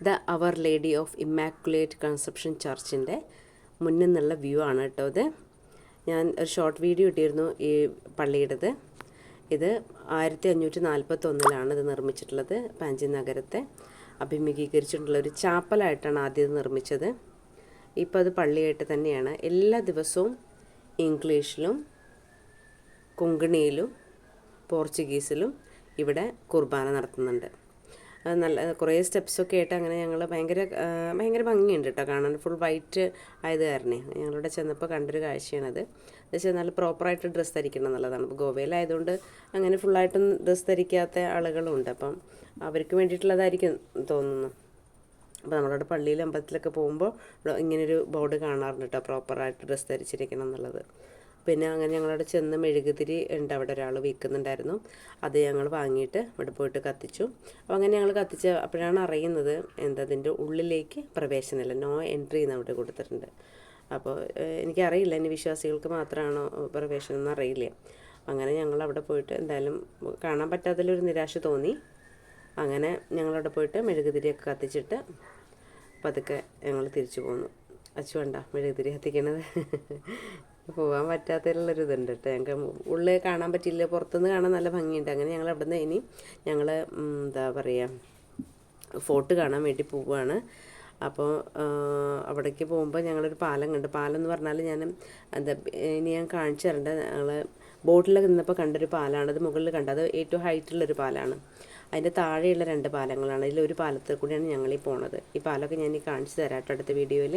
The our lady of immaculate conception ചർച്ചിൻ്റെ മുന്നിൽ നിന്നുള്ള വ്യൂ ആണ് കേട്ടോ ഇത്. ഞാൻ ഒരു ഷോർട്ട് വീഡിയോ ഇട്ടിരുന്നു ഈ പള്ളിയുടേത്. ഇത് 1541 ഇത് നിർമ്മിച്ചിട്ടുള്ളത്. പാഞ്ചി നഗരത്തെ അഭിമുഖീകരിച്ചിട്ടുള്ള ഒരു ചാപ്പലായിട്ടാണ് ആദ്യം ഇത് നിർമ്മിച്ചത്. ഇപ്പോൾ അത് പള്ളിയായിട്ട് തന്നെയാണ്. എല്ലാ ദിവസവും ഇംഗ്ലീഷിലും കൊങ്കണിയിലും പോർച്ചുഗീസിലും ഇവിടെ കുർബാന നടത്തുന്നുണ്ട്. അത് നല്ല കുറേ സ്റ്റെപ്സൊക്കെ ആയിട്ട് അങ്ങനെ ഞങ്ങൾ ഭയങ്കര ഭംഗിയുണ്ട് കേട്ടോ കാണാൻ. ഫുൾ വൈറ്റ് ആയത് കാരണേ ഞങ്ങളിവിടെ ചെന്നപ്പോൾ കണ്ടൊരു കാഴ്ചയാണത്. എന്ന് വെച്ചാൽ നല്ല പ്രോപ്പറായിട്ട് ഡ്രസ്സ് ധരിക്കണം എന്നുള്ളതാണ്. ഇപ്പോൾ ഗോവയിലായതുകൊണ്ട് അങ്ങനെ ഫുള്ളായിട്ടും ഡ്രസ്സ് ധരിക്കാത്ത ആളുകളുണ്ട്. അപ്പം അവർക്ക് വേണ്ടിയിട്ടുള്ളതായിരിക്കും തോന്നുന്നു. അപ്പോൾ നമ്മളവിടെ പള്ളിയിൽ അമ്പലത്തിലൊക്കെ പോകുമ്പോൾ ഇങ്ങനൊരു ബോർഡ് കാണാറുണ്ട് കേട്ടോ, പ്രോപ്പറായിട്ട് ഡ്രസ്സ് ധരിച്ചിരിക്കണം എന്നുള്ളത്. പിന്നെ അങ്ങനെ ഞങ്ങളവിടെ ചെന്ന് മെഴുകുതിരി ഉണ്ട്, അവിടെ ഒരാൾ വിൽക്കുന്നുണ്ടായിരുന്നു. അത് ഞങ്ങൾ വാങ്ങിയിട്ട് ഇവിടെ പോയിട്ട് കത്തിച്ചു. അപ്പോൾ അങ്ങനെ ഞങ്ങൾ കത്തിച്ച് അപ്പോഴാണ് അറിയുന്നത് അതിൻ്റെ ഉള്ളിലേക്ക് പ്രവേശനമില്ല, നോ എൻട്രി എന്ന് അവിടെ കൊടുത്തിട്ടുണ്ട്. അപ്പോൾ എനിക്കറിയില്ല ഇനി വിശ്വാസികൾക്ക് മാത്രമാണോ പ്രവേശനം എന്നറിയില്ല. അങ്ങനെ ഞങ്ങൾ അവിടെ പോയിട്ട് എന്തായാലും കാണാൻ പറ്റാത്തതിലൊരു നിരാശ തോന്നി. അങ്ങനെ ഞങ്ങളവിടെ പോയിട്ട് മെഴുകുതിരിയൊക്കെ കത്തിച്ചിട്ട് പതുക്കെ ഞങ്ങൾ തിരിച്ചു പോന്നു. അച്ചു വേണ്ട മെഴുകുതിരി കത്തിക്കണത് പോകാൻ പറ്റാത്തതിലുള്ളൊരു ഇതുണ്ട് കേട്ടോ. ഞങ്ങൾക്ക് ഉള്ളിൽ കാണാൻ പറ്റില്ല, പുറത്തുനിന്ന് കാണാൻ നല്ല ഭംഗിയുണ്ട്. അങ്ങനെ ഞങ്ങൾ അവിടെ നിന്ന് ഇനി ഞങ്ങൾ എന്താ പറയുക ഫോർട്ട് കാണാൻ വേണ്ടി പോവുകയാണ്. അപ്പോൾ അവിടേക്ക് പോകുമ്പോൾ ഞങ്ങളൊരു പാലം കണ്ട്. പാലം എന്ന് പറഞ്ഞാൽ ഇനി ഞാൻ കാണിച്ചു തരേണ്ട, ഞങ്ങൾ ബോട്ടിലൊക്കെ നിന്നപ്പോൾ കണ്ടൊരു പാലമാണ്. അത് മുകളിൽ കണ്ടത്. അത് ഏറ്റവും ഹൈറ്റുള്ളൊരു പാലമാണ്. അതിൻ്റെ താഴെയുള്ള 2 പാലങ്ങളാണ്. ഇതിലൊരു പാലത്തിൽ കൂടിയാണ് ഞങ്ങളീ പോണത്. ഈ പാലമൊക്കെ ഞാൻ കാണിച്ചു തരാം കേട്ടോ അടുത്ത വീഡിയോയിൽ.